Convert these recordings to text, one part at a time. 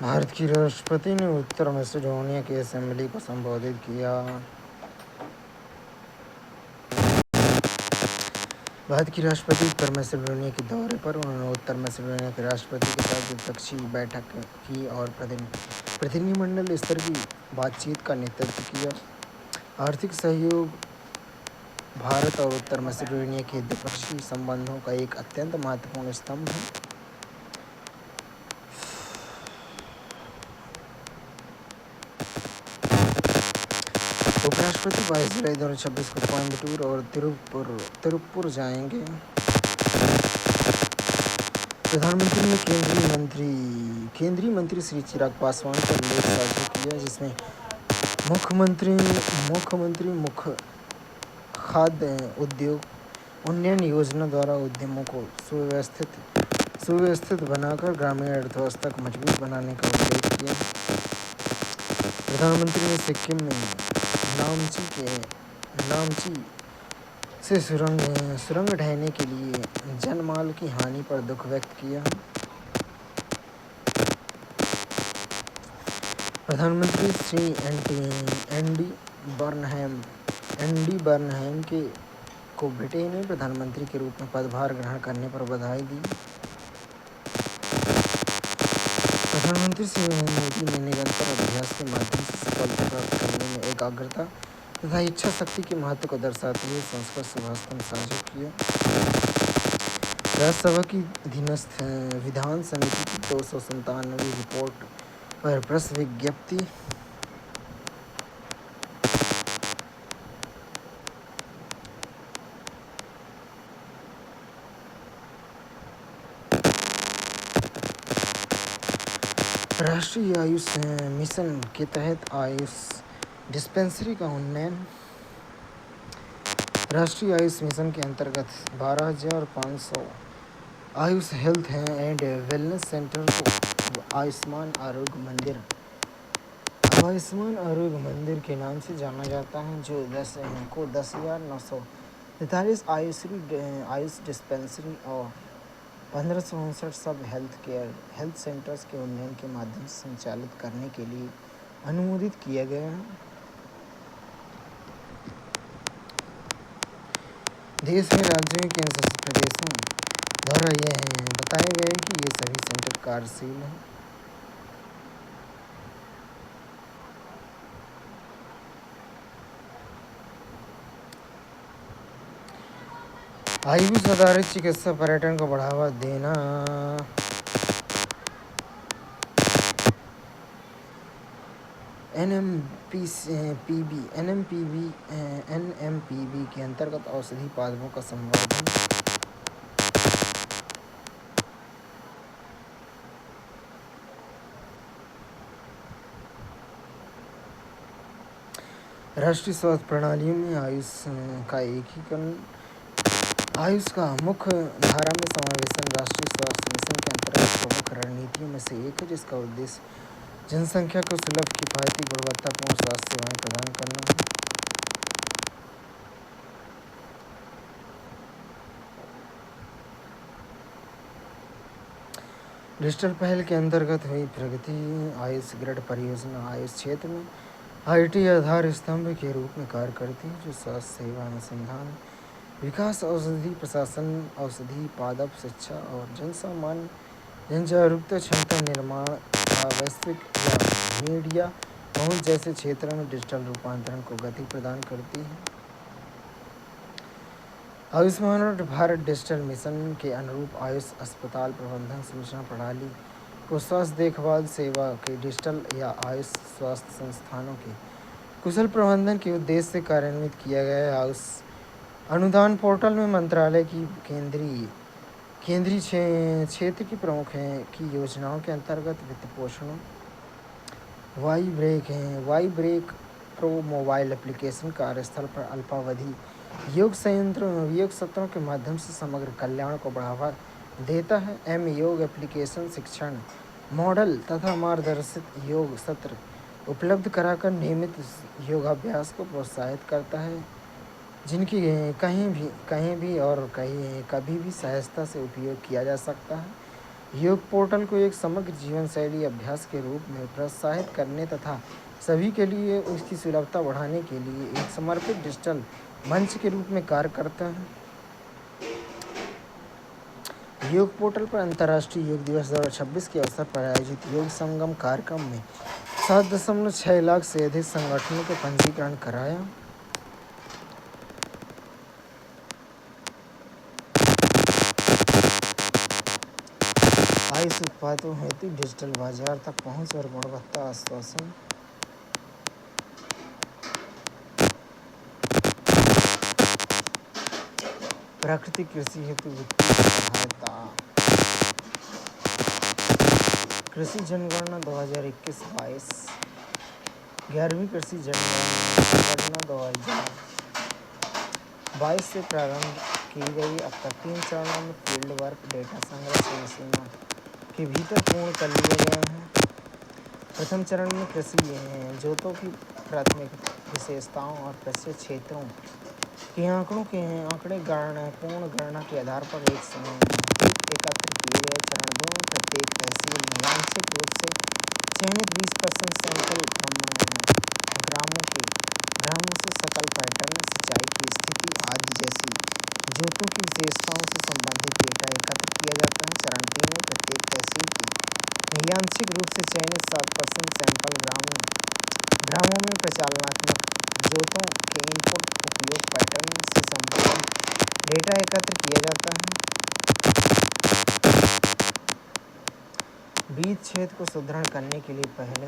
भारत की राष्ट्रपति ने उत्तर मैसेडोनिया की असेंबली को संबोधित किया। भारत की राष्ट्रपति उत्तर मैसेडोनिया के दौरे पर उन्होंने उत्तर मैसेडोनिया के राष्ट्रपति के साथ द्विपक्षीय बैठक की और प्रतिनिधिमंडल स्तर की बातचीत का नेतृत्व किया। आर्थिक सहयोग भारत और उत्तर मैसेडोनिया के द्विपक्षीय संबंधों का एक अत्यंत महत्वपूर्ण स्तंभ है। उपराष्ट्रपति 22 जुलाई 2026 को कोयम्बटूर और तिरुप्पुर जाएंगे। प्रधानमंत्री ने केंद्रीय मंत्री श्री चिराग पासवान पर लेख साझा किया, जिसमें मुख्यमंत्री खाद्य उद्योग उन्नयन योजना द्वारा उद्यमों को सुव्यवस्थित बनाकर ग्रामीण अर्थव्यवस्था को मजबूत बनाने का उल्लेख किया। प्रधानमंत्री ने सिक्किम में नामची से सुरंग ढहने के लिए जानमाल की हानि पर दुख व्यक्त किया। प्रधानमंत्री श्री एंडी बर्नहैम को ब्रिटेन में प्रधानमंत्री के रूप में पदभार ग्रहण करने पर बधाई दी। प्रधानमंत्री श्री मोदी ने निरंतर अभ्यास के माध्यम से सफलता प्राप्त करने में एकाग्रता तथा इच्छा शक्ति के महत्व को दर्शाते हुए संस्कृत सुभाषितम साझा किया। राज्यसभा की अधीनस्थ विधान समिति की 297वीं रिपोर्ट पर प्रेस विज्ञप्ति। राष्ट्रीय आयुष मिशन के तहत आयुष डिस्पेंसरी का उन्नयन। राष्ट्रीय आयुष मिशन के अंतर्गत 12,500 Ayush health and wellness centre को आयुष्मान आरोग्य मंदिर के नाम से जाना जाता है, जो 10,943 आयुष डिस्पेंसरी और 1559 सब हेल्थ सेंटर्स के उन्नयन के माध्यम से संचालित करने के लिए अनुमोदित किया गया है। देश में राज्यों के केंद्रशासित प्रदेशों द्वारा यह बताया गया है कि ये सभी सेंटर कार्यशील हैं। आयुष आधारित चिकित्सा पर्यटन को बढ़ावा देना। एनएमपीबी के अंतर्गत औषधि पादपों का संवर्धन। राष्ट्रीय स्वास्थ्य प्रणालियों में आयुष का एकीकरण। आयुष का मुख्य धारा में समावेशन राष्ट्रीय स्वास्थ्य मिशन के अंतर्गत प्रमुख रणनीतियों में से एक है, जिसका उद्देश्य जनसंख्या को सुलभ, किफायती, गुणवत्तापूर्ण स्वास्थ्य सेवाएं प्रदान करना है। डिजिटल पहल के अंतर्गत हुई प्रगति। आयुष ग्रिड परियोजना आयुष क्षेत्र में आईटी आधार स्तंभ के रूप में कार्य करती है, जो स्वास्थ्य सेवा अनुसंधान, विकास, औषधि प्रशासन, औषधि पादप शिक्षा और जन जागरूकता क्षमता निर्माण तथा वैश्विक या मीडिया पहुंच जैसे क्षेत्रों में डिजिटल रूपांतरण को गति प्रदान करती है। आयुष्मान भारत डिजिटल मिशन के अनुरूप आयुष अस्पताल प्रबंधन सूचना प्रणाली को स्वास्थ्य देखभाल सेवा के डिजिटल या आयुष स्वास्थ्य संस्थानों के कुशल प्रबंधन के उद्देश्य से कार्यान्वित किया गया है। आयुष अनुदान पोर्टल में मंत्रालय की केंद्रीय क्षेत्र की प्रमुख की योजनाओं के अंतर्गत वित्त पोषण Y break pro mobile application कार्यस्थल पर अल्पावधि योग सत्रों के माध्यम से समग्र कल्याण को बढ़ावा देता है। योग एप्लीकेशन शिक्षण मॉडल तथा मार्गदर्शित योग सत्र उपलब्ध कराकर नियमित योगाभ्यास को प्रोत्साहित करता है, जिनकी कहीं भी और कभी भी सहजता से उपयोग किया जा सकता है। योग पोर्टल को एक समग्र जीवन शैली अभ्यास के रूप में प्रोत्साहित करने तथा सभी के लिए उसकी सुलभता बढ़ाने के लिए एक समर्पित डिजिटल मंच के रूप में कार्य करता है। योग पोर्टल पर अंतर्राष्ट्रीय योग दिवस 2026 के अवसर पर आयोजित योग संगम कार्यक्रम में 7.6 लाख से अधिक संगठनों के पंजीकरण कराया। आयुष उत्पादों हेतु डिजिटल बाजार तक पहुंच और गुणवत्ता आश्वासन। प्राकृतिक कृषि हेतु वित्तीय सहायता। कृषि जनगणना 2021-22। 11वीं कृषि जनगणना 2022 से प्रारंभ की गई। अब तक 3 चरणों में फील्ड वर्क डेटा संग्रह समय सीमा के भीतर पूर्ण कर लिया गया है। प्रथम चरण में कृषि जोतों की प्राथमिक विशेषताओं और कृषि क्षेत्रों के आंकड़े पूर्ण गणना के आधार पर एक एकत्र किए गए। चरण 2 में प्रत्येक तहसील में आंशिक रूप से चयनित 20% सैंपल ग्रामों से सकल पैटर्न, सिंचाई की स्थिति आदि जैसी जोतों की विशेषताओं से संबंधित डेटा एकत्र किया जाता है। चरण 3 में प्रत्येक तहसील की आंशिक रूप से चयनित 7% सैंपल ग्रामों में प्रचालनात्मक जोतों के इनपुट उपयोग पैटर्न से संबंधित डेटा एकत्र किया जाता है। बीज छेद को सुदृढ़ करने के लिए पहले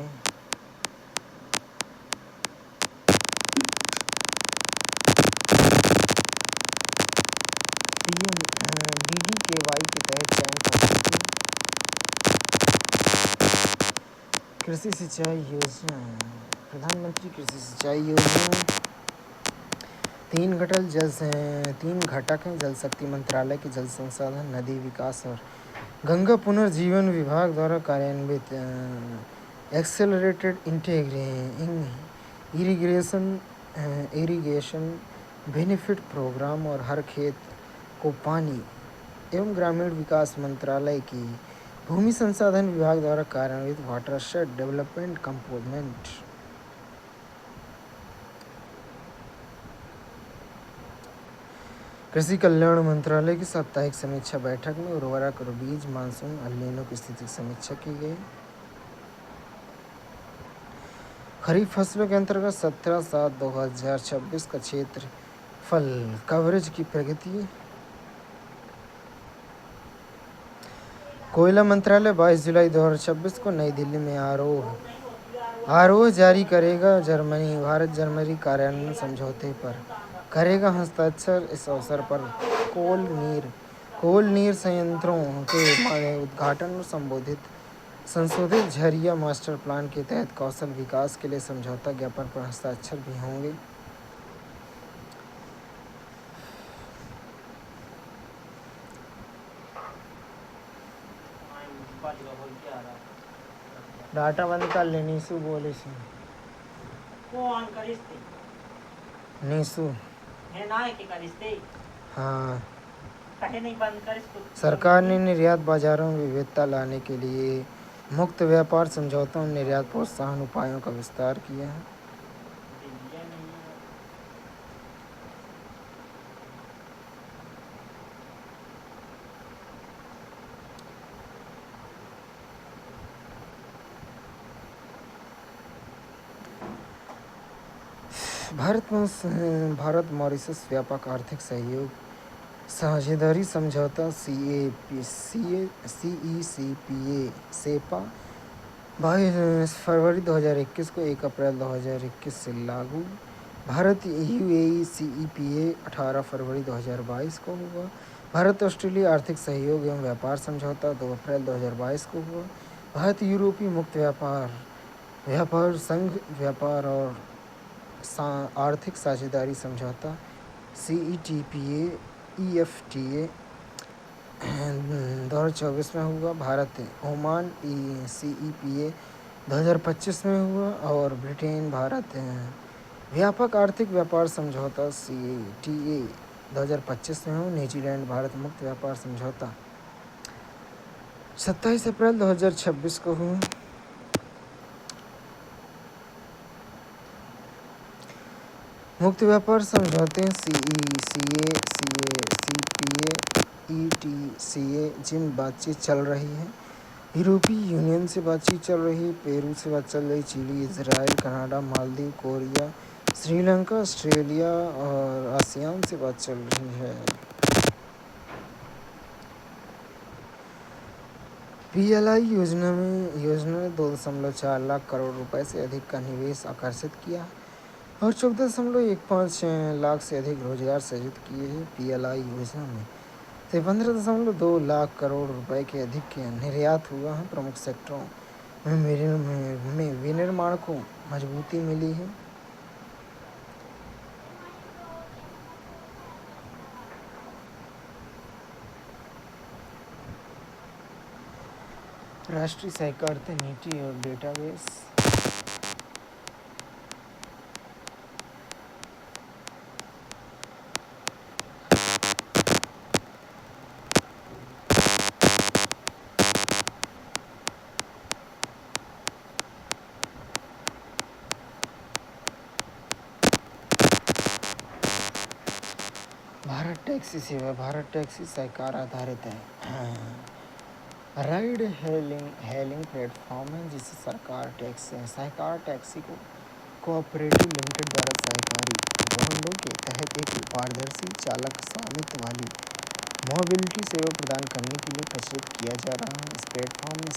DDKY के तहत चयन पद्धति। कृषि सिंचाई योजना। प्रधानमंत्री कृषि सिंचाई योजना 3 घटक हैं। जल शक्ति मंत्रालय के जल संसाधन, नदी विकास और गंगा पुनर्जीवन विभाग द्वारा कार्यान्वित एक्सेलरेटेड इरिगेशन बेनिफिट प्रोग्राम और हर खेत को पानी एवं ग्रामीण विकास मंत्रालय की भूमि संसाधन विभाग द्वारा कार्यान्वित वाटरशेड डेवलपमेंट कंपोनेंट। कृषि कल्याण मंत्रालय की साप्ताहिक समीक्षा बैठक में उर्वरक और बीज, मानसून, एल नीनो की स्थिति की समीक्षा की गई। खरीफ फसलों के अंतर्गत 17/7/2026 का क्षेत्रफल कवरेज की प्रगति। कोयला मंत्रालय 22 जुलाई 2026 को नई दिल्ली में आरोह जारी करेगा। भारत जर्मनी कार्यान्वयन समझौते पर करेगा हस्ताक्षर। इस अवसर पर कोल नीर संयंत्रों के उद्घाटन और संशोधित झरिया मास्टर प्लान के तहत कौशल विकास के लिए समझौता ज्ञापन पर हस्ताक्षर भी होंगे। डाटा बंद कर ले नीसू बोले से नीसू है ना है कि करिस्ते। हाँ, कहे नहीं बंद कर इसको। सरकार ने निर्यात बाजारों में विविधता लाने के लिए मुक्त व्यापार समझौतों और निर्यात प्रोत्साहन उपायों का विस्तार किया है। भारत मॉरिशस व्यापक आर्थिक सहयोग साझेदारी समझौता CECPA सेपा 22 फरवरी 2021 को 1 अप्रैल 2021 से लागू। भारत UAE CEPA 18 फरवरी 2022 को हुआ। भारत ऑस्ट्रेलिया आर्थिक सहयोग एवं व्यापार समझौता 2 अप्रैल 2022 को हुआ। भारत यूरोपीय मुक्त व्यापार संघ व्यापार और आर्थिक साझेदारी समझौता CETPA EFTA 2024 में हुआ। भारत ओमान CEPA 2025 में हुआ और ब्रिटेन भारत व्यापक आर्थिक व्यापार समझौता CETA 2025 में हुआ। न्यूजीलैंड भारत मुक्त व्यापार समझौता 27 अप्रैल 2026 को हुई। मुक्त व्यापार समझौते CETA जिन बातचीत चल रही है, यूरोपीय यूनियन से बातचीत चल रही है, पेरू से बात चल रही, Chile, Israel, Canada, Maldives, Korea, Sri Lanka, Australia और आसियान से बात चल रही है। PLI योजना ने 2.4 लाख करोड़ रुपए से अधिक का निवेश आकर्षित किया और 14.15 लाख से अधिक रोजगार सृजित किए हैं। PLI योजना में से 15.2 लाख करोड़ रुपए के अधिक के निर्यात हुआ है। प्रमुख सेक्टरों में विनिर्माण को मजबूती मिली है। राष्ट्रीय सहकारिता नीति और डेटाबेस। भारत टैक्सी सेवा। भारत टैक्सी सहकार आधारित है, राइड हेलिंग प्लेटफॉर्म है जिसे सहकार टैक्सी को कोऑपरेटिव लिमिटेड द्वारा सहकारी बांडों के तहत एक पारदर्शी चालक स्वामित्व वाली मोबिलिटी सेवा प्रदान करने के लिए प्रचलित किया जा रहा है। इस प्लेटफॉर्म में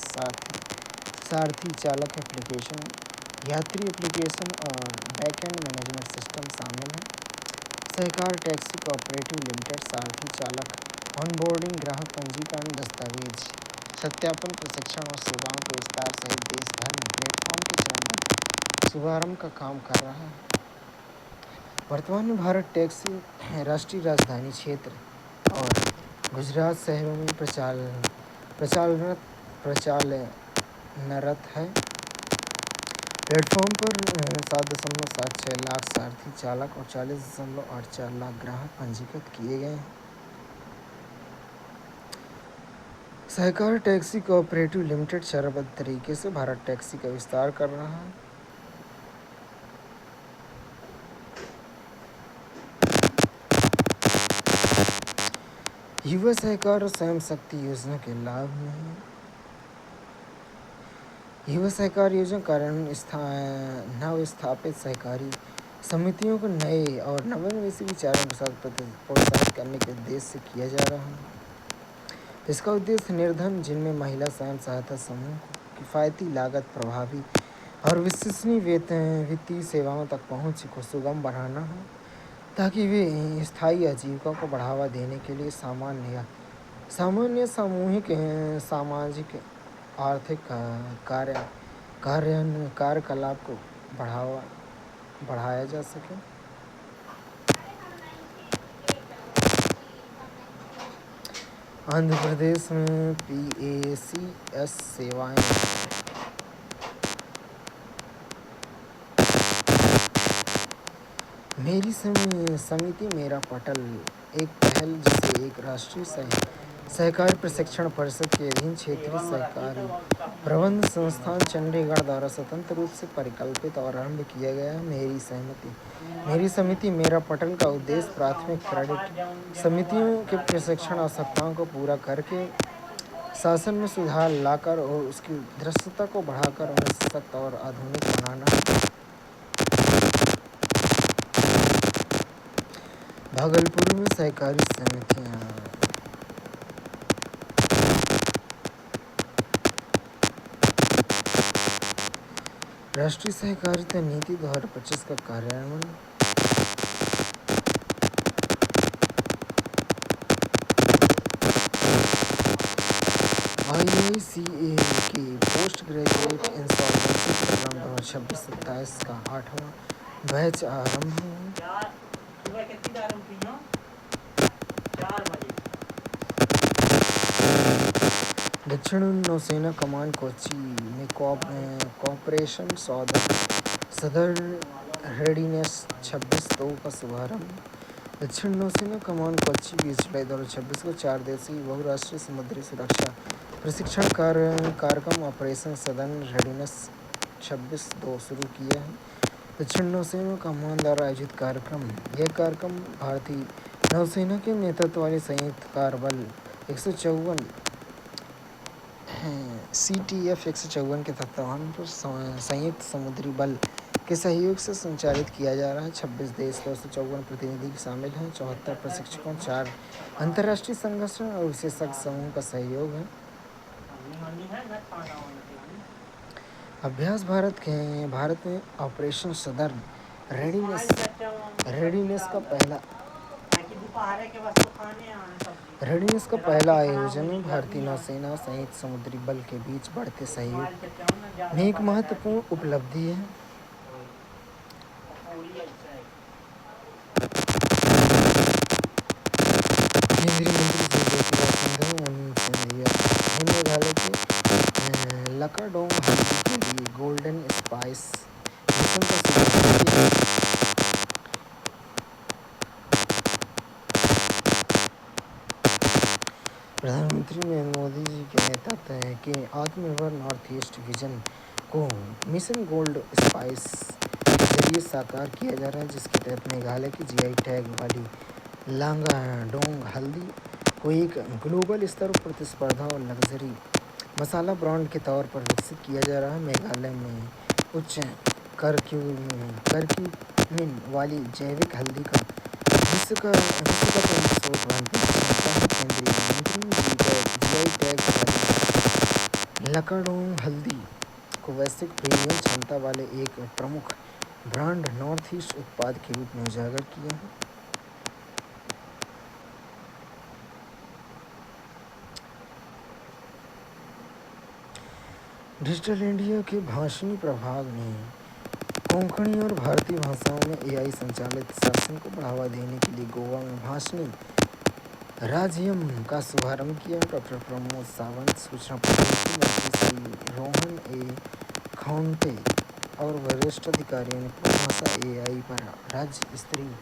सारथी चालक एप्लीकेशन, यात्री एप्लीकेशन और बैकएंड मैनेजमेंट सिस्टम शामिल है। सहकार टैक्सी कोऑपरेटिव लिमिटेड सारथी चालक ऑनबोर्डिंग, ग्राहक पंजीकरण, दस्तावेज सत्यापन, प्रशिक्षण और सेवाओं के विस्तार सहित देश भर में प्लेटफॉर्म के चरणबद्ध शुभारंभ का काम कर रहा है। वर्तमान में भारत टैक्सी राष्ट्रीय राजधानी क्षेत्र और गुजरात शहरों में प्रचालनरत है। प्लेटफॉर्म पर 7.76 लाख सारथी चालक और 40.84 लाख ग्राहक पंजीकृत किए गए हैं। सहकार टैक्सी कोऑपरेटिव लिमिटेड चरणबद्ध तरीके से भारत टैक्सी का विस्तार कर रहा है। युवा सहकार और स्वयं शक्ति योजना के लाभ में। युवा सहकार योजना कार्यान्वयन नवस्थापित सहकारी समितियों को नए और नवोन्मेषी विचारों के साथ प्रोत्साहित करने के उद्देश्य से किया जा रहा है। इसका उद्देश्य निर्धन, जिनमें महिला स्वयं सहायता समूह को किफ़ायती, लागत प्रभावी और विश्वसनीय वित्तीय सेवाओं तक पहुँच को सुगम बनाना है, ताकि वे स्थायी आजीविका को बढ़ावा देने के लिए सामान्य सामूहिक सामाजिक आर्थिक कार्यकलाप को बढ़ाया जा सके। आंध्र प्रदेश में PACS सेवाएं। मेरी समिति मेरा पटल एक पहल जिसे एक राष्ट्रीय सहकारी प्रशिक्षण परिषद के अधीन क्षेत्रीय सहकारी प्रबंध संस्थान चंडीगढ़ द्वारा स्वतंत्र रूप से परिकल्पित और आरंभ किया गया है। मेरी समिति मेरा पटल का उद्देश्य प्राथमिक क्रेडिट समितियों के प्रशिक्षण आवश्यकताओं को पूरा करके शासन में सुधार लाकर और उसकी दृश्यता को बढ़ाकर उन्हें सशक्त और आधुनिक बनाना है। भागलपुर में सहकारी समितियाँ। राष्ट्रीय सहकारिता नीति 2025 का कार्यान्वयन। IICA के पोस्ट ग्रेजुएट इंसॉल्वेंसी प्रोग्राम 2026-27 का 8वां बैच आरंभ हुआ। दक्षिण नौसेना कमान कोच्चि में कॉपरेशन सदर रेडीनेस 26 का शुभारंभ। दक्षिण नौसेना कमान कोच्चि 20 जुलाई 2026 को 4 दिवसीय बहुराष्ट्रीय समुद्री सुरक्षा प्रशिक्षण कार्यक्रम ऑपरेशन सदन रेडीनेस 26/2 शुरू किया है। दक्षिण नौसेना कमान द्वारा आयोजित कार्यक्रम। यह कार्यक्रम भारतीय नौसेना के नेतृत्व वाले संयुक्त कार्य बल 154 CTF 154 के तत्वावधान पर संयुक्त समुद्री बल के सहयोग से संचालित किया जा रहा है। 26 देश 254 प्रतिनिधि शामिल हैं। 74 प्रशिक्षकों, 4 अंतर्राष्ट्रीय संगठन और विशेषज्ञ समूह का सहयोग है। अभ्यास भारत में ऑपरेशन सदर रेडीनेस का पहला आयोजन है। भारतीय नौसेना संयुक्त समुद्री बल के बीच बढ़ते सहयोग में एक महत्वपूर्ण उपलब्धि है। केंद्रीय मंत्री सिंधिया ने मेघालय के लकाडोंग हल्दी के लिए गोल्डन स्पाइस मिशन का शुभारंभ किया। प्रधानमंत्री नरेंद्र मोदी जी के नेतृत्व के आत्मनिर्भर नॉर्थ ईस्ट विजन को मिशन गोल्ड स्पाइस के जरिए साकार किया जा रहा है, जिसके तहत मेघालय की GI टैग वाली लांगाडोंग हल्दी को एक ग्लोबल स्तर पर प्रतिस्पर्धा और लग्जरी मसाला ब्रांड के तौर पर विकसित किया जा रहा है। मेघालय में उच्च करक्यूमिन वाली जैविक हल्दी का विश्व का प्रमुख स्रोत बनती है। केंद्रीय मंत्री GI टैग वाली लकाडोंग हल्दी को वैश्विक प्रीमियम क्षमता वाले एक प्रमुख ब्रांड नॉर्थ ईस्ट उत्पाद के रूप में उजागर किया है। डिजिटल इंडिया के भाषणी प्रभाग ने कोंकणी और भारतीय भाषाओं में AI संचालित शासन को बढ़ावा देने के लिए गोवा में भाषणी राज्यम का शुभारंभ किया। डॉक्टर प्रमोद सावंत, सूचना प्रौद्योगिकी मंत्री श्री रोहन ए खौंटे और वरिष्ठ अधिकारियों ने भाषा AI पर राज्य स्तरीय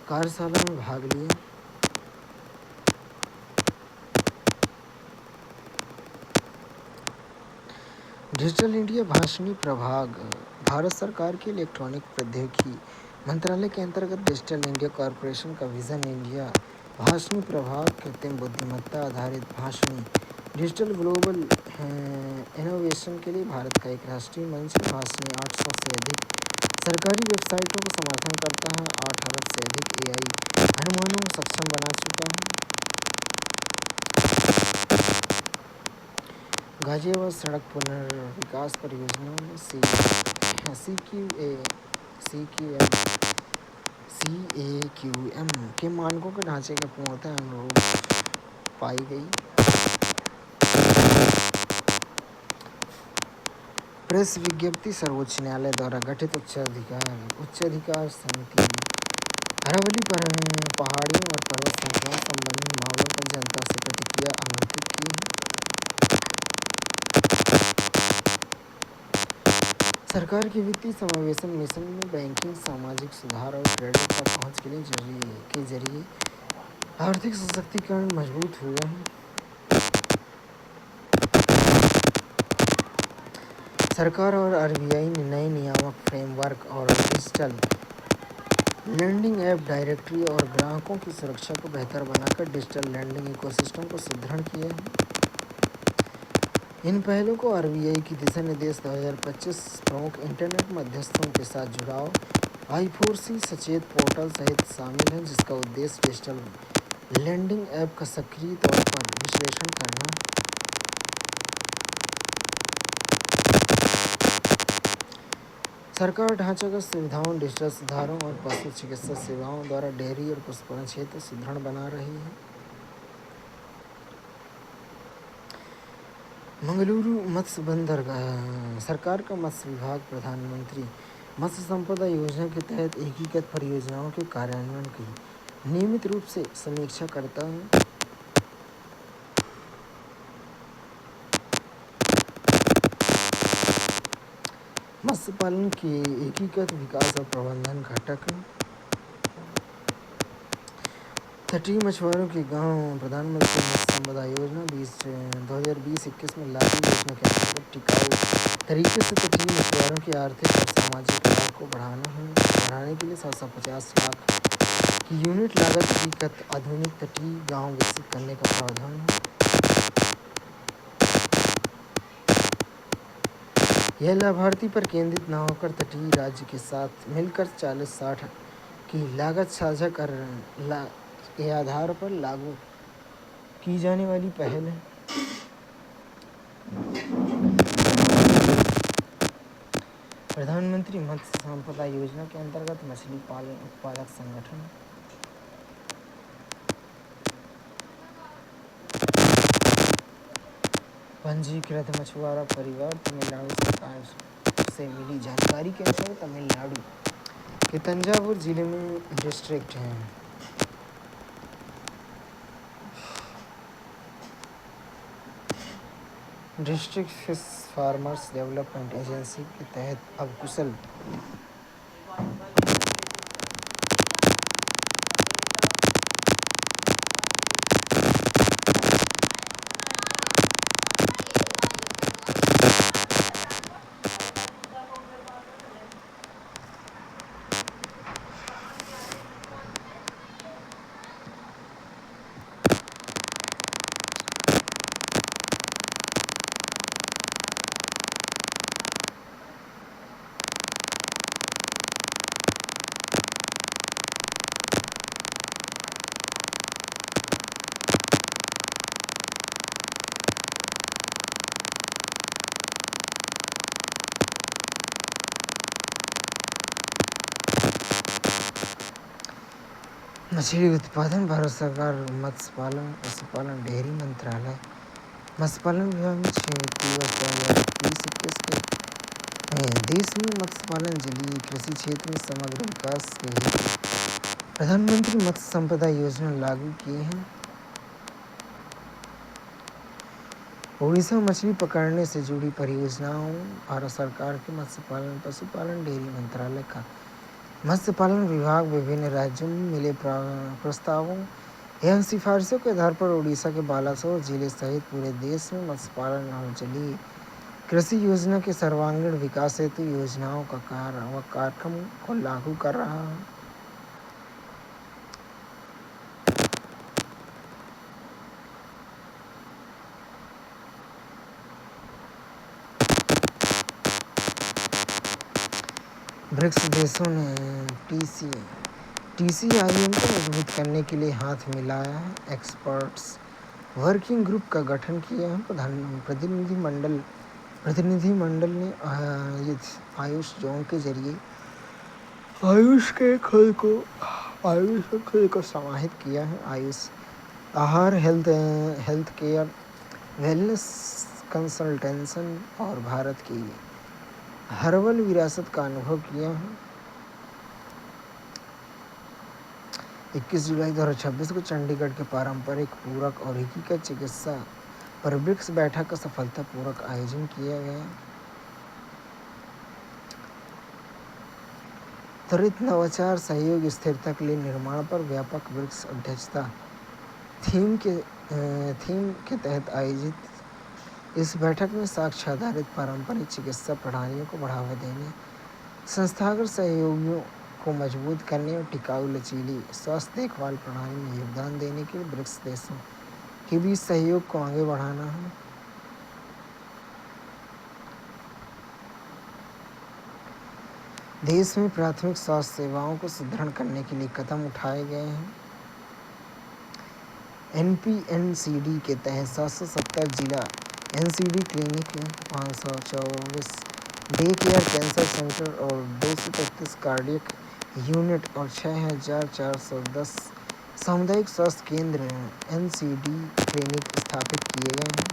कार्यशाला में भाग लिया। डिजिटल इंडिया भाषणी प्रभाग भारत सरकार के इलेक्ट्रॉनिक प्रौद्योगिकी मंत्रालय के अंतर्गत डिजिटल इंडिया कॉरपोरेशन का विजन इंडिया भाषणी प्रभाग कृत्रिम बुद्धिमत्ता आधारित भाषणी डिजिटल ग्लोबल इनोवेशन के लिए भारत का एक राष्ट्रीय मंच है। भाषणी 800 से अधिक सरकारी वेबसाइटों को समर्थन करता है। 8 अरब से अधिक AI अनुमानों को सक्षम बना चुका है। गाजियाबाद सड़क पुनर्विकास परियोजना में CAQM के मानकों के ढांचे के पूर्णतः अनुरूप पाई गई। प्रेस विज्ञप्ति सर्वोच्च न्यायालय द्वारा गठित उच्चाधिकार समिति ने अरावली पहाड़ियों और पर्वत श्रृंखला संबंधी मामलों पर जनता से प्रतिक्रिया आमंत्रित की है। सरकार के वित्तीय समावेशन मिशन में बैंकिंग, सामाजिक सुधार और क्रेडिट तक पहुंच के जरिए आर्थिक सशक्तिकरण मजबूत हुआ है। सरकार और RBI ने नए नियामक फ्रेमवर्क और डिजिटल लेंडिंग ऐप डायरेक्टरी और ग्राहकों की सुरक्षा को बेहतर बनाकर डिजिटल लेंडिंग इकोसिस्टम को सुदृढ़ किया है। इन पहलों को RBI की दिशा निर्देश 2025 प्रमुख इंटरनेट मध्यस्थों के साथ जुड़ाव I4C सचेत पोर्टल सहित शामिल है, जिसका उद्देश्य डिजिटल लेंडिंग ऐप का सक्रिय तौर पर विश्लेषण करना। सरकार ढांचागत सुविधाओं, डिजिटल सुधारों और पशु चिकित्सा सेवाओं द्वारा डेयरी और पशुपालन क्षेत्र सुदृढ़ बना रही है। मंगलुरु मत्स्य बंदरगाह सरकार का मत्स्य विभाग प्रधानमंत्री मत्स्य संपदा योजना के तहत एकीकृत परियोजनाओं के कार्यान्वयन की नियमित रूप से समीक्षा करता है। मत्स्य पालन के एकीकृत विकास और प्रबंधन घटक तटीय मछुआरों के गांव प्रधानमंत्री मत्स्य संपदा योजना 2020-21 में लागू योजना के अंतर्गत टिकाऊ तरीके से तटीय मछुआरों की आर्थिक और सामाजिक लाभ को बढ़ाने के लिए 750 लाख की यूनिट लागत की आधुनिक तटीय गांव विकसित करने का प्रावधान है। यह लाभार्थी पर केंद्रित न होकर तटीय राज्य के साथ मिलकर 40-60 की लागत साझा के आधार पर लागू की जाने वाली पहल है। प्रधानमंत्री मत्स्य संपदा योजना के अंतर्गत मछली पालन उत्पादक संगठन पंजीकृत मछुआरा परिवार तमिलनाडु सरकार से मिली जानकारी के अनुसार तमिलनाडु के तंजावुर जिले में district fish farmers development agency के तहत अब कुशल मछली उत्पादन भारत सरकार मत्स्य पालन पशुपालन डेयरी मंत्रालय मत्स्य पालन विभाग में 6 अक्टूबर 2020-21 के देश में मत्स्य पालन जलीय कृषि क्षेत्र में समग्र विकास के हेतु प्रधानमंत्री मत्स्य संपदा योजना लागू किए हैं। उड़ीसा मछली पकड़ने से जुड़ी परियोजनाओं भारत सरकार के मत्स्य पालन पशुपालन डेयरी मंत्रालय का मत्स्य पालन विभाग विभिन्न राज्यों में मिले प्रस्तावों एवं सिफारिशों के आधार पर उड़ीसा के बालासोर जिले सहित पूरे देश में मत्स्य पालन और जलीय कृषि योजना के सर्वांगीण विकास हेतु योजनाओं का कार्यक्रम को लागू कर रहा है। ब्रिक्स देशों ने TCIM को मजबूत करने के लिए हाथ मिलाया है। एक्सपर्ट्स वर्किंग ग्रुप का गठन किया है। प्रतिनिधिमंडल ने आयुष जोन के जरिए आयुष के खुद को समाहित किया है। आयुष आहार हेल्थ केयर वेलनेस कंसल्टेशन और भारत की हर्बल विरासत का अनुभव किया है। 21 जुलाई 2026 को चंडीगढ़ के पारंपरिक पूरक और एकीकृत चिकित्सा पर ब्रिक्स बैठक का सफलतापूर्वक आयोजन किया गया। त्वरित नवाचार सहयोग स्थिरता के लिए निर्माण पर व्यापक ब्रिक्स अध्यक्षता थीम के तहत आयोजित इस बैठक में साक्ष्य आधारित पारंपरिक चिकित्सा प्रणालियों को बढ़ावा देने, संस्थागत सहयोगियों को मजबूत करने और टिकाऊ लचीली स्वास्थ्य देखभाल प्रणाली में योगदान देने के लिए ब्रिक्स देशों के बीच सहयोग को आगे बढ़ाना है। देश में प्राथमिक स्वास्थ्य सेवाओं को सुदृढ़ करने के लिए कदम उठाए गए हैं। NPNCD के तहत 770 जिला NCD clinic, 524 day care cancer centre और 233 कार्डियक यूनिट और 6410 सामुदायिक स्वास्थ्य केंद्र NCD क्लिनिक स्थापित किए गए हैं।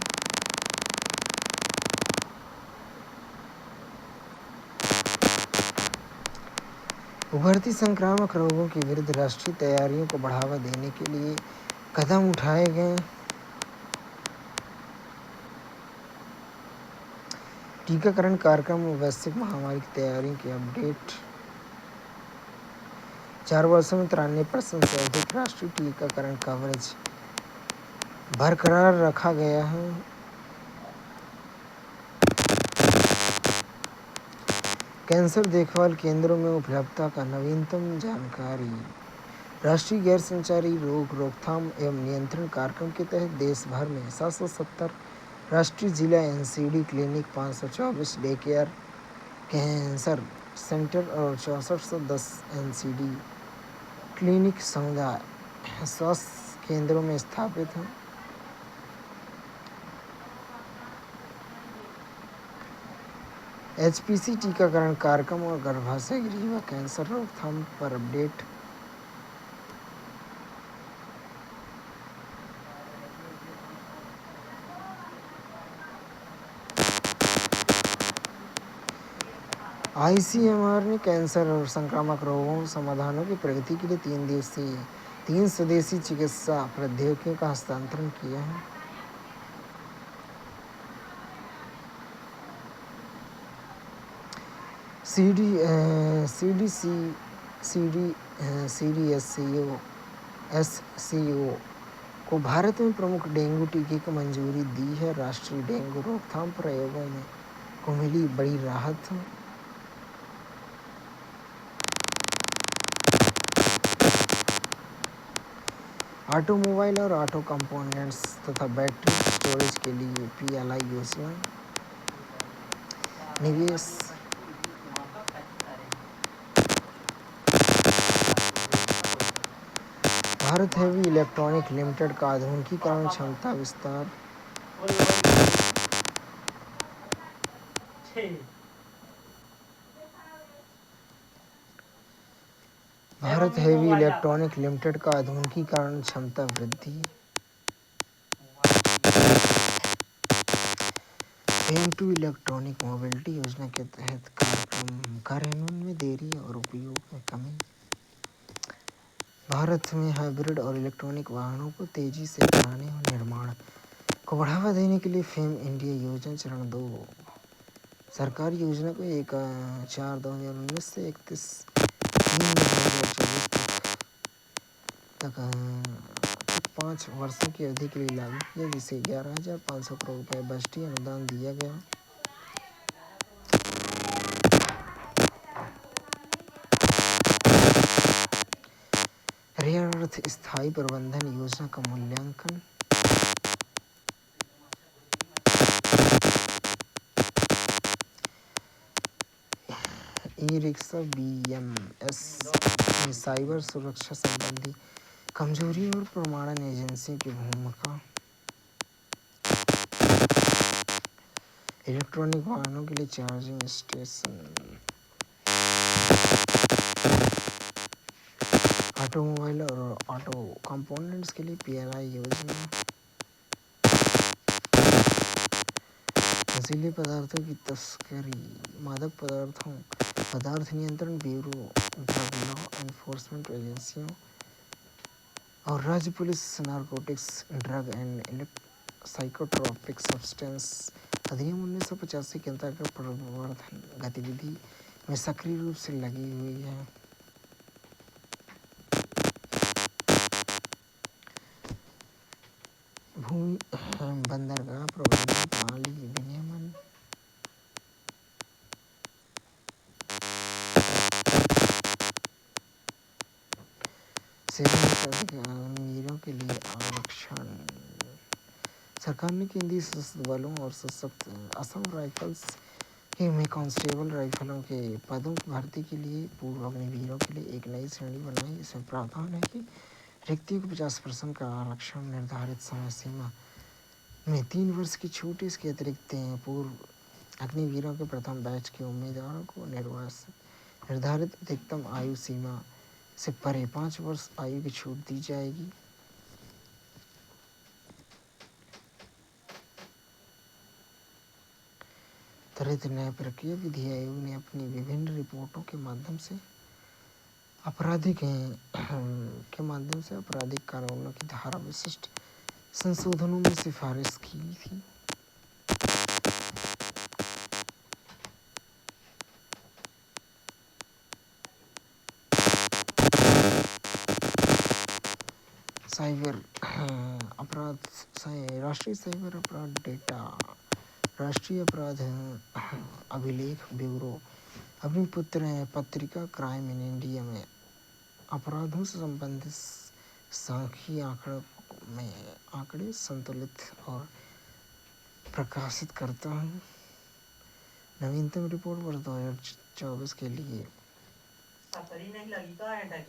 उभरती संक्रामक रोगों के विरुद्ध राष्ट्रीय तैयारियों को बढ़ावा देने के लिए कदम उठाए गए। टीकाकरण कार्यक्रम और वैश्विक महामारी की तैयारी के अपडेट। 4 वर्षों में 93% से अधिक राष्ट्रीय टीकाकरण कवरेज बरकरार रखा गया है। कैंसर देखभाल केंद्रों में उपलब्धता का नवीनतम जानकारी। राष्ट्रीय गैर संचारी रोग रोकथाम एवं नियंत्रण कार्यक्रम के तहत देश भर में 770 राष्ट्रीय जिला NCD clinic, 524 day care cancer centre और 6410 एनसीडी क्लिनिक समुदाय स्वास्थ्य केंद्रों में स्थापित हैं। एचपीसी टीकाकरण कार्यक्रम और गर्भाशय ग्रीवा कैंसर रोकथाम पर अपडेट। आईसीएमआर ने कैंसर और संक्रामक रोगों समाधानों की प्रगति के लिए 3 स्वदेशी चिकित्सा प्रौद्योगिकियों का हस्तांतरण किया है। सीडीएससीओ को भारत में प्रमुख डेंगू टीके को मंजूरी दी है। राष्ट्रीय डेंगू रोकथाम प्रयोगों में को मिली बड़ी राहत। ऑटोमोबाइल और ऑटो कंपोनेंट्स तथा बैटरी स्टोरेज के लिए पीएलआई योजना निवेश। भारत हेवी इलेक्ट्रॉनिक लिमिटेड का आधुनिकीकरण क्षमता विस्तार। भारत हेवी इलेक्ट्रॉनिक लिमिटेड का आधुनिकीकरण क्षमता वृद्धि। PM2 इलेक्ट्रॉनिक मोबिलिटी योजना के तहत कार्यान्वयन में देरी और उपयोग में कमी। भारत में हाइब्रिड और इलेक्ट्रॉनिक वाहनों को तेजी से बनाने और निर्माण को बढ़ावा देने के लिए फेम इंडिया योजना चरण 2 सरकारी योजना को 1/4/2019 से 31/3/2024 तक 5 वर्षों की अवधि के लिए लागू किया, जिसे 11,500 करोड़ रुपये बजटीय अनुदान दिया गया। रेयर अर्थ स्थायी प्रबंधन योजना का मूल्यांकन। ई रिक्शा BMS में साइबर सुरक्षा संबंधी कमजोरी और प्रमाणन एजेंसियों की भूमिका। इलेक्ट्रॉनिक वाहनों के लिए चार्जिंग स्टेशन। ऑटोमोबाइल और ऑटो कंपोनेंट्स के लिए पीएलआई योजना। नशीले पदार्थों की तस्करी। मादक पदार्थ नियंत्रण ब्यूरो, ड्रग लॉ एनफोर्समेंट एजेंसियों और राज्य police narcotics drug and psychotropic substance अधिनियम 1985 के अंतर्गत प्रवर्धन गतिविधि में सक्रिय रूप से लगी हुई है। भूमि बंदरगाह प्रबंधन प्रणाली विनियमन। सेवानिवृत्त अग्निवीरों के लिए आरक्षण। सरकार ने केंद्रीय सशस्त्र बलों और सशस्त्र असम राइफल्स में कांस्टेबल राइफलों के पदों की भर्ती के लिए पूर्व अग्निवीरों के लिए एक नई श्रेणी बनाई। इसमें प्रावधान है कि रिक्तियों को 50% का आरक्षण निर्धारित समय सीमा में 3 वर्ष की छूट। इसके अतिरिक्त पूर्व अग्निवीरों के प्रथम बैच के उम्मीदवारों को निर्धारित अधिकतम आयु सीमा से परे 5 वर्ष आयु की छूट दी जाएगी। त्वरित न्याय प्रक्रिया विधि आयोग ने अपनी विभिन्न रिपोर्टों के माध्यम से आपराधिक कानूनों की धारा विशिष्ट संशोधनों में सिफारिश की थी। साइबर अपराध राष्ट्रीय साइबर अपराध डेटा राष्ट्रीय अपराध अभिलेख ब्यूरो अपनी पत्रिका क्राइम इन इंडिया में अपराधों से संबंधित सांख्यिकी आंकड़े संतुलित और प्रकाशित करता है। नवीनतम रिपोर्ट वर्ष 2024 के लिए नहीं लगी का है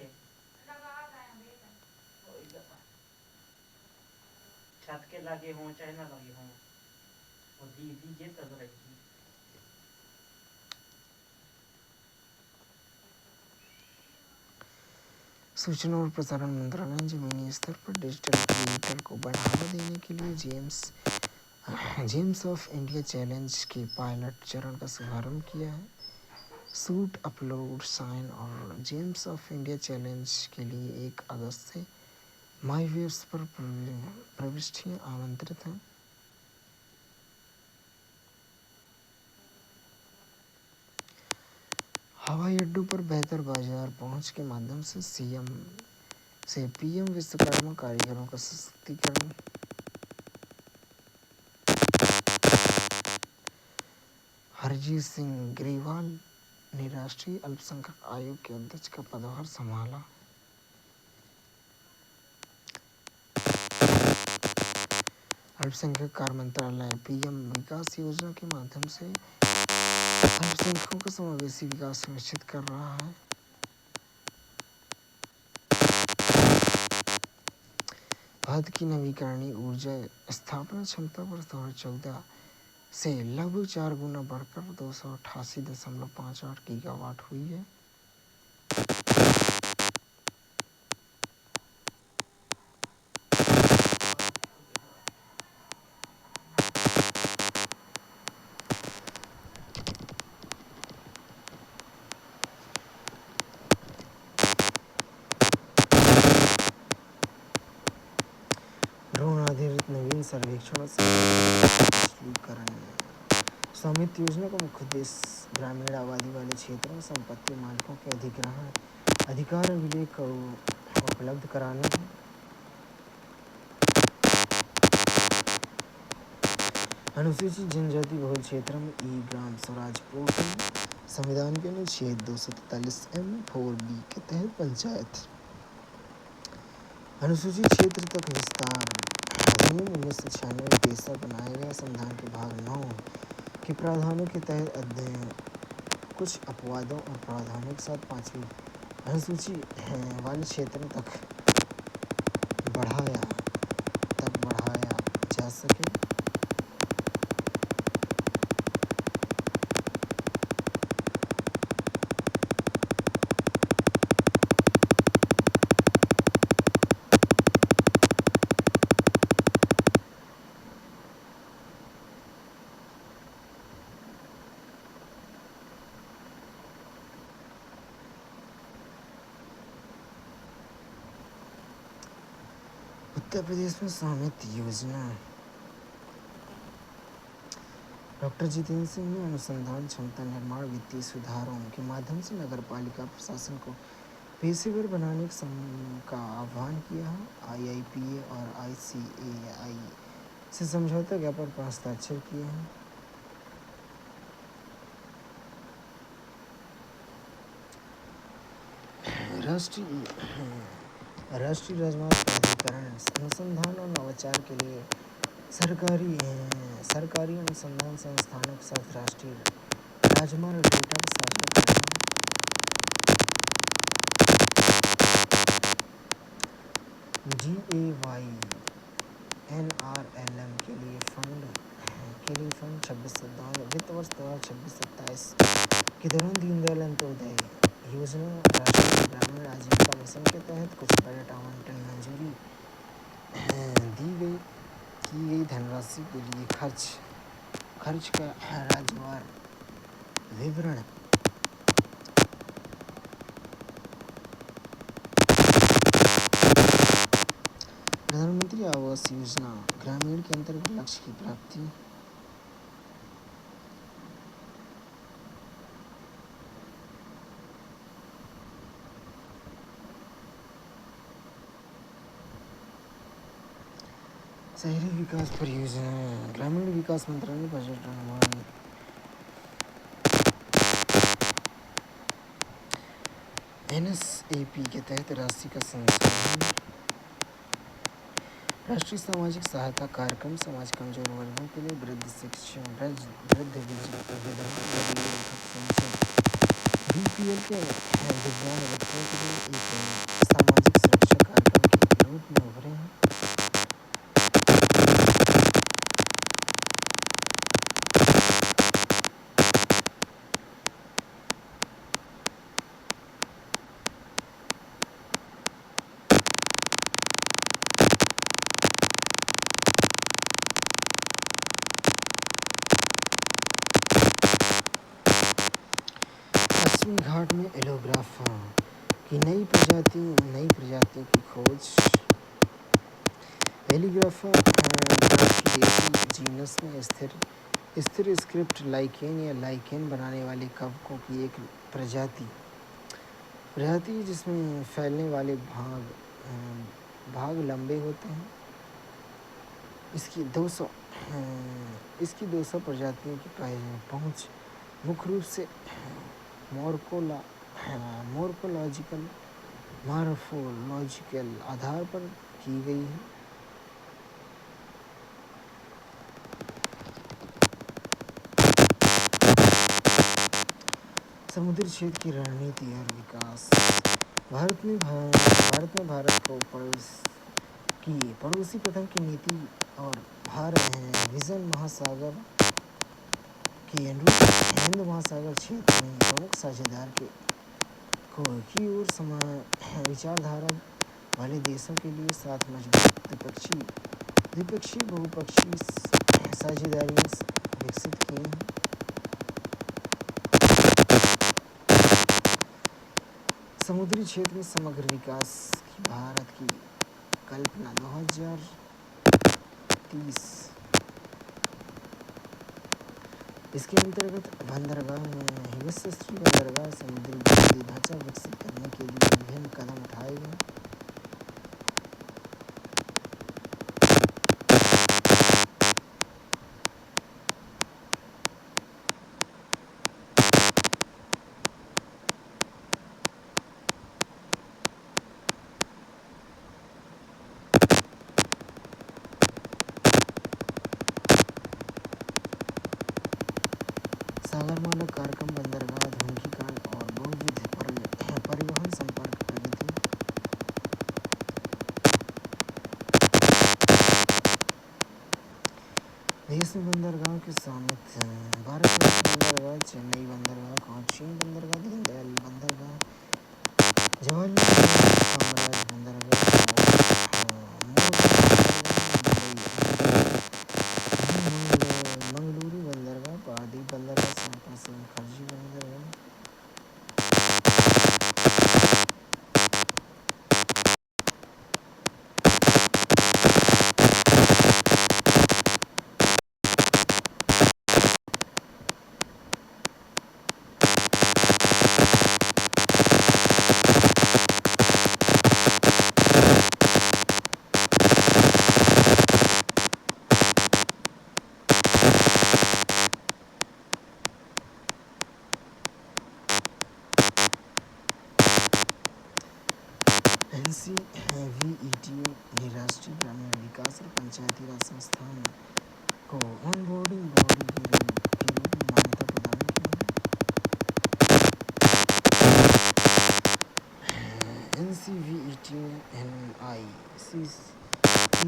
छत के लगे हों चाहे ना लगे हों और दीजिए तब रखिए। सूचना और प्रसारण मंत्रालय ने जमीनी स्तर पर डिजिटल क्रिएटर को बढ़ावा देने के लिए जेम्स ऑफ इंडिया चैलेंज के पायलट चरण का शुभारंभ किया है। शूट अपलोड साइन और जेम्स ऑफ इंडिया चैलेंज के लिए 1 अगस्त से माई वेव्स पर प्रविष्टियां आमंत्रित हैं। हवाई अड्डों पर बेहतर बाजार पहुंच के माध्यम से पीएम विश्वकर्मा कारीगरों का सशक्तिकरण। हरजीत सिंह ग्रेवाल ने राष्ट्रीय अल्पसंख्यक आयोग के अध्यक्ष का पदभार संभाला। अल्पसंख्यक कार्य मंत्रालय पीएम विकास योजना के माध्यम से अल्पसंख्यकों का समावेशी विकास सुनिश्चित कर रहा है। भारत की नवीकरणीय ऊर्जा स्थापना क्षमता वर्ष 2014 से लगभग 4 गुना बढ़कर 288.58 गीगावाट हुई है। ड्रोन आधारित नवीन सर्वेक्षण स्वामित्व योजना का मुख्य उद्देश्य ग्रामीण आबादी वाले क्षेत्रों में संपत्ति मालिकों के अधिकार अभिलेख को उपलब्ध कराना है। अनुसूचित जनजाति बहुल क्षेत्र में ई ग्राम स्वराज पोर्टल संविधान के अनुच्छेद 243(m)(4)(b) के तहत पंचायत अनुसूचित क्षेत्र तक विस्तार अधिनियम 1996 पेशा बनाए गए संविधान के भाग 9 के प्रावधानों के तहत अध्ययन कुछ अपवादों और प्रावधानों के साथ 5वीं अनुसूची वाले क्षेत्रों तक बढ़ाया जा सके। उत्तर प्रदेश में स्वामित्व योजना डॉक्टर जितेंद्र सिंह ने अनुसंधान क्षमता निर्माण वित्तीय सुधारों के माध्यम से नगर पालिका प्रशासन को पेशेवर बनाने का आह्वान किया है। IIPA और ICAI से समझौता ज्ञापन पर हस्ताक्षर किए हैं। राष्ट्रीय राजमार्ग प्राधिकरण अनुसंधान और नवाचार के लिए सरकारी अनुसंधान संस्थानों के साथ राष्ट्रीय राजमार्ग डेटा को साझा करना। GAY NRLM के लिए फंड 26 वित्त वर्ष 2026-27 के दौरान दीनदयाल अंत्योदय योजना राष्ट्रीय ग्रामीण आजीविका मिशन के तहत कुछ बजट आवंटन मंजूरी की गई धनराशि के लिए खर्च का राज्यवार विवरण प्रधानमंत्री आवास योजना ग्रामीण के अंतर्गत लक्ष्य की प्राप्ति। शहरी विकास परियोजना, ग्रामीण विकास मंत्रालय बजट अनुमान। NSAP के तहत राशि का संशोधन। राष्ट्रीय सामाजिक सहायता कार्यक्रम समाज कमजोर वर्गों के लिए वृद्ध शिक्षा, वृद्ध विधवा पेंशन, BPL के दिव्यांग व्यक्तियों के लिए एक सामाजिक सुरक्षा कार्यक्रम के रूप में उभरे हैं। पश्चिमी घाट में एलोग्राफा की नई प्रजातियों की खोज। एलोग्राफा की देसी जीनस में स्थिर स्क्रिप्ट लाइकेन या लाइकेन बनाने वाले कवकों की एक प्रजाति जिसमें फैलने वाले भाग लंबे होते हैं। इसकी 200 प्रजातियों की पहुंच मुख्य रूप से मॉर्फोलॉजिकल आधार पर की गई है। समुद्री क्षेत्र की रणनीति और विकास। भारत को पड़ोसी प्रथम की नीति और विजन महासागर के अनुरूप हिंद महासागर क्षेत्र में प्रमुख साझेदार की ओर विचारधारा वाले देशों के लिए 7 मजबूत द्विपक्षीय बहुपक्षीय साझेदारियां विकसित की हैं। समुद्री क्षेत्र में समग्र विकास की भारत की कल्पना 2030। इसके अंतर्गत बंदरगाह में हिमस्त्री बंदरगाह समुद्री बुनियादी ढांचा विकसित करने के लिए विभिन्न कदम उठाए गए। सागरमाला कार्यक्रम बंदरगाह आधुनिकीकरण और बहुविध परिवहन संपर्क प्रगति। देश में बंदरगाहों के सामर्थ्य। भारत में बंदरगाह, चेन्नई बंदरगाह, कोचीन बंदरगाह, दीनदयाल बंदरगाह, जवाहरलाल नेहरू कामराज बंदरगाह, मंगलुरु बंदरगाह, पारादीप बंदरगाह, श्यामाप्रसाद मुखर्जी बंदरगाह। NCVET ने राष्ट्रीय ग्रामीण विकास और पंचायती राज संस्थान को ऑनबोर्डिंग बॉडी के रूप में मान्यता प्रदान की है। NCVET ने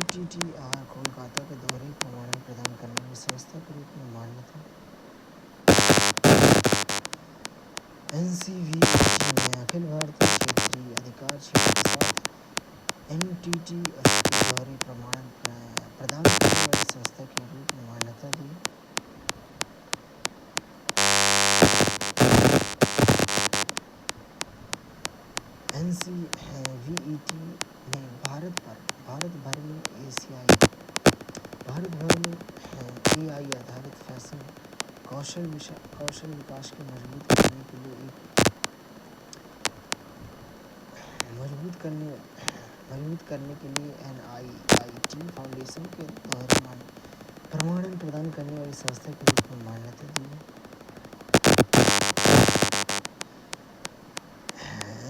NICTTR कोलकाता के दोहरे प्रमाणन प्रदान करने वाली संस्था के रूप में मान्यता। NCVET ने अखिल भारतीय क्षेत्रीय अधिकार क्षेत्र के साथ NTTS के दोहरे प्रमाणन प्रदान करने वाली संस्था के रूप में मान्यता दी। NCVET ने भारत भर में AI आधारित फैशन कौशल विकास को मजबूत करने के लिए मजबूत करने के लिए NIIT फाउंडेशन के द्वारा प्रमाणन प्रदान करने वाली संस्था के रूप में मान्यता दी है।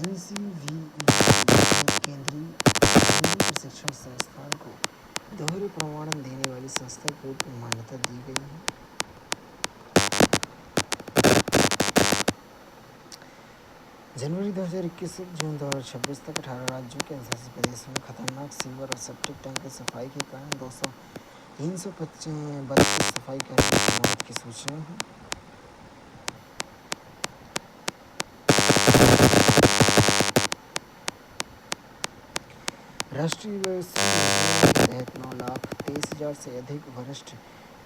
NCVET केंद्रीय प्रशिक्षण संस्थान को दोहरे प्रमाणन देने वाली संस्था के रूप में मान्यता दी गई है। जनवरी 2021 से जून 2026 तक 18 राज्यों के 88 प्रदेशों में खतरनाक सीवर और सेप्टिक टैंक की सफाई के कारण 332 सफाई कर्मियों की मौत की सूचना है। राष्ट्रीय वयोश्री योजना के तहत 9,23,000 से अधिक वरिष्ठ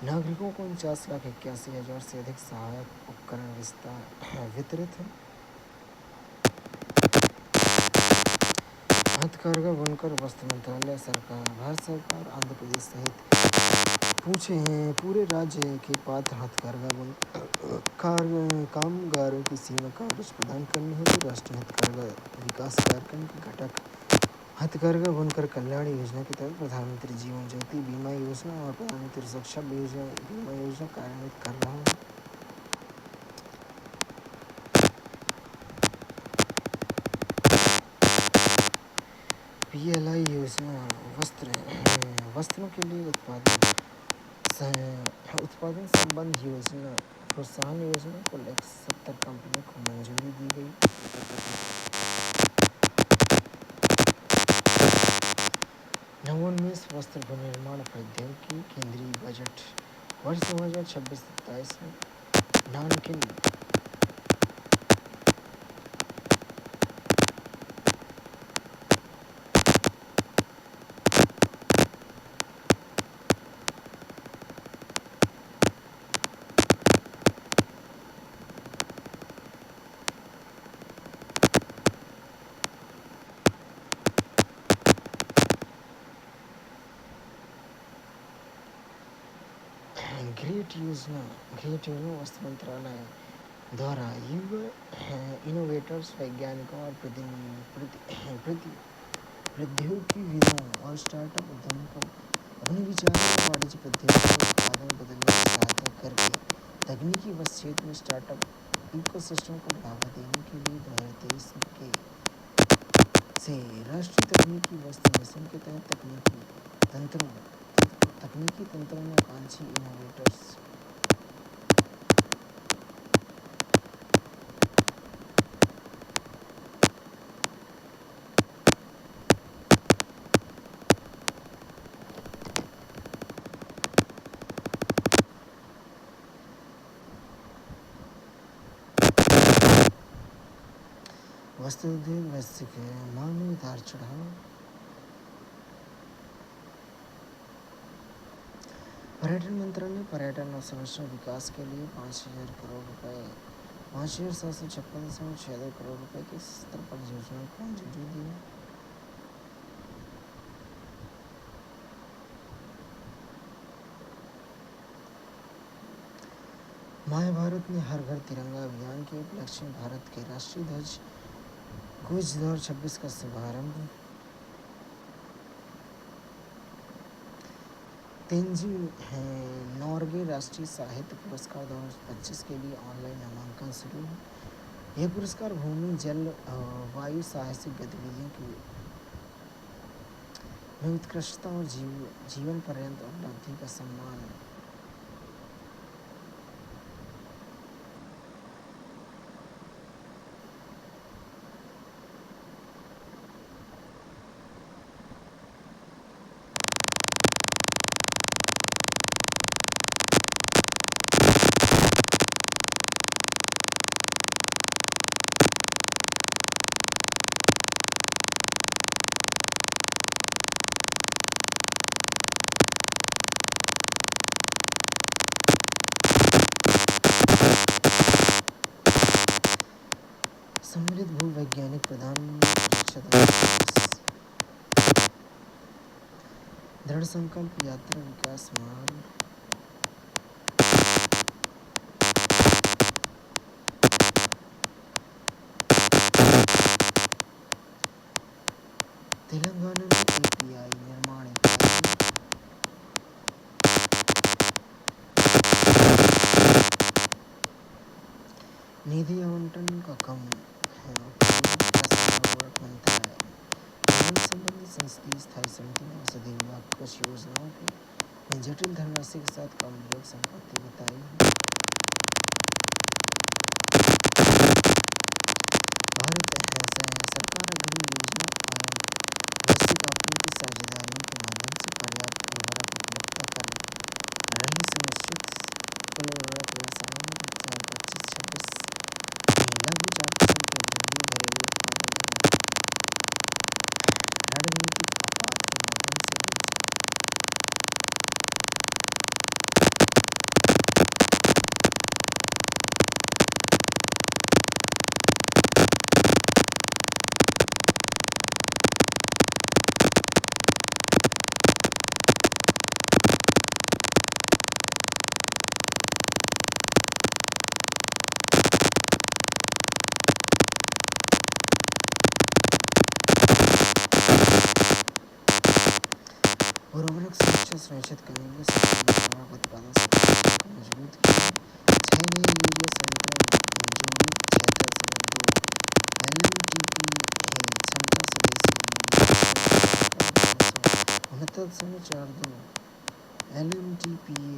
नागरिकों को 49,81,000 से अधिक सहायक उपकरण वितरित हैं। हथकरघा बुनकर वस्त्र मंत्रालय भारत सरकार आंध्र प्रदेश सहित पूरे राज्य के पात्र हथकरघा कामगारों की सीमा कवरेज प्रदान करने हेतु राष्ट्रीय हथकरघा विकास कार्यक्रम के घटक हथकरघा बुनकर कल्याण योजना के तहत प्रधानमंत्री जीवन ज्योति बीमा योजना और प्रधानमंत्री सुरक्षा बीमा योजना कार्यान्वित कर रहा है। PLI योजना वस्त्रों के लिए उत्पादन संबंध योजना प्रोत्साहन योजना को लेकर 70 कंपनियों को मंजूरी दी गई। नवोन्मेष वस्त्र विनिर्माण प्रौद्योगिकी केंद्रीय बजट वर्ष 2026-27 में नानकिन ग्रेट योजना वस्त्र मंत्रालय द्वारा युवा इनोवेटर्स वैज्ञानिकों और प्रौद्योगिकीविदों और स्टार्टअप उद्यमों को अपने विचारों और वाणिज्य पद्धतियों को उत्पादन बदलने में सहायता करके तकनीकी वस्त्र क्षेत्र में स्टार्टअप इकोसिस्टम को बढ़ावा देने के लिए 2023 से राष्ट्रीय तकनीकी वस्त्र मिशन के तहत तकनीकी तंत्रों में आकांक्षी इनोवेटर्स वस्त्र उद्योग वैश्विक मांग में उतार चढ़ाव। पर्यटन मंत्रालय ने पर्यटन अवसंरचना विकास के लिए 5,000 करोड़ रुपए 5,756.62 करोड़ रुपए की 70 परियोजनाओं को मंजूरी दी है। माय भारत ने हर घर तिरंगा अभियान के उपलक्ष्य में भारत के राष्ट्रीय ध्वज कूच 2026 का शुभारंभ। तेंजिंग नॉर्गे राष्ट्रीय साहित्य पुरस्कार 2025 के लिए ऑनलाइन नामांकन शुरू है। यह पुरस्कार भूमि जल वायु साहसिक गतिविधियों में उत्कृष्टता और जीवन पर्यंत उपलब्धि का सम्मान सम्मिलित भूवैज्ञानिक प्रधान परीक्षा 2025 दृढ़ संकल्प यात्रा विकास मार्ग। तेलंगाना में एपीआई निर्माण इकाई निधि आवंटन का कम है मंत्रालय संबंधित संसदीय स्थायी समिति ने औषधि विभाग कृषि योजनाओं में जटिल धनराशि के साथ कम उपयोग संपत्ति बताई। भारत सरकार अग्रिम योजना एवं वैश्विक आपूर्ति साझेदारियों के माध्यम से पर्याप्त उर्वरक उपलब्धता कर रही सुनिश्चित। कुल उर्वरक व्यवसायों में 2025-26 में लगभग 4% की वृद्धि घरेलू उत्पादन रणनीतिक आपात के माध्यम से वृद्धि। उर्वरक सुरक्षा सुनिश्चित करने के लिए सरकार ने उर्वरक उत्पादन संगठन को मजबूत किया। 6 नए यूरिया संयंत्र मंजूरी। 76.2 LMTP क्षमता स्वदेशी यूरिया 69.42 LMTPA